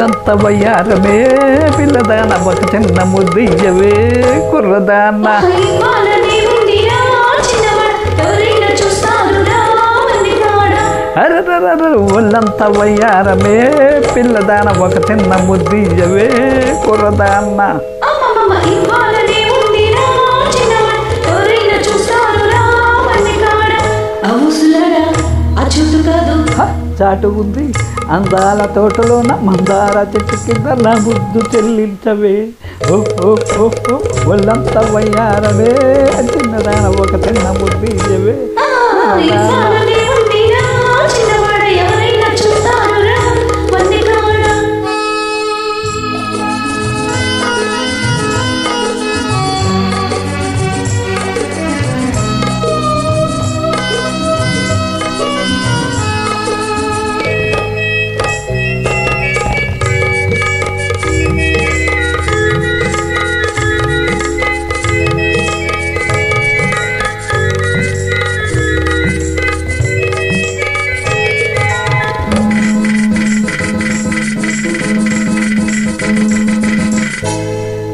ఒళ్ళంత వయ్యారమే పిల్లదాన ఒక చిన్న ముద్దియ్యవే కుర్రదాన్న అరరర ఒళ్ళంత వయ్యారమే పిల్లదాన ఒక చిన్న ముద్దియ్యవే కుర్రదాన్న చాటు ఉంది అందాల తోటలోన మందార చెట్టు కింద నా ముద్దు చెల్లించవే ఓ ఓ ఓ ఓ ఒళ్ళంత వయ్యారవే చిన్నదాన ఒక చిన్న ముద్దు ఇయ్యవే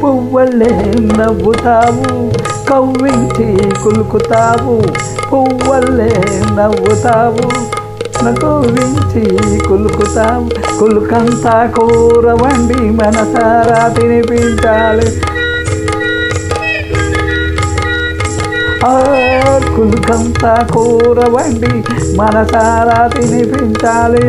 పువ్వలే నవ్వుతావు కవ్వించి కులుకుతావు పువ్వలే నవ్వుతావు కవ్వించి కులుకుతావు కులుకంతా కూర వండి మనసారా తినిపించాలి కులుకంతా కూర వండి మనసారా తినిపించాలి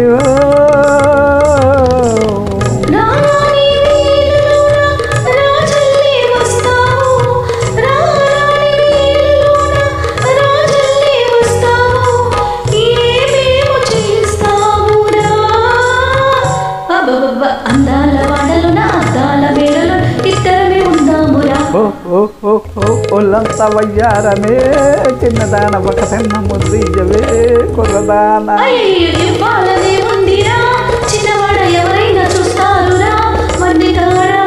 అందాల వాడలు నా అద్దాల వేళలు ఇద్దరమే ఉందామురా ఒళ్ళంత వయ్యారమే చిన్నదాన ఒక చిన్న ముద్దియ్యవే కుర్రదాన ఇవ్వాలనే ఉందిరా చిన్నవాడ ఎవరైనా చూస్తారురా మంది కాడా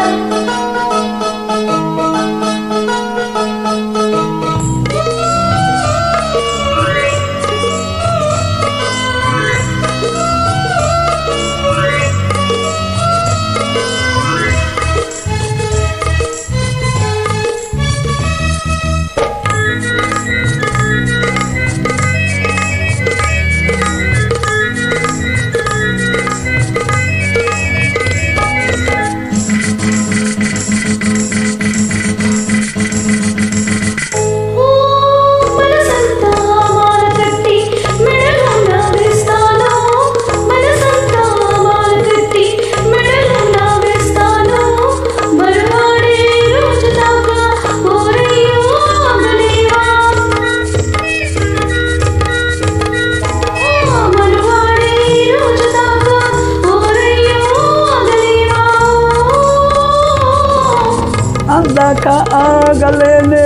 అందాక ఆగలేనే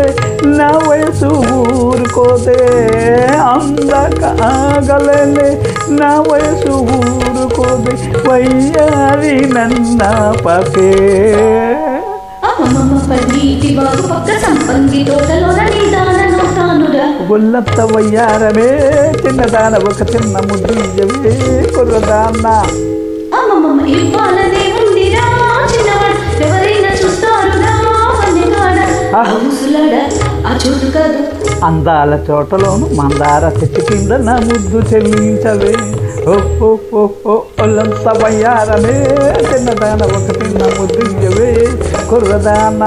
నా వయసు ఊరుకోదే అందాక ఆగలేనే నా వయసు ఊరుకోదే వయ్యారి నన్న పకే ఒళ్ళంత వయ్యారమే చిన్నదాన ఒక చిన్న ముద్దియ్యవే కుర్రదాన్న అందాల చోటలోను మందార చెట్టు కింద నా ముద్దు చెల్లించవే ఒళ్ళంత వయ్యారమే చిన్నదాన ఒక చిన్న ముద్దియ్యవే కుర్రదాన్న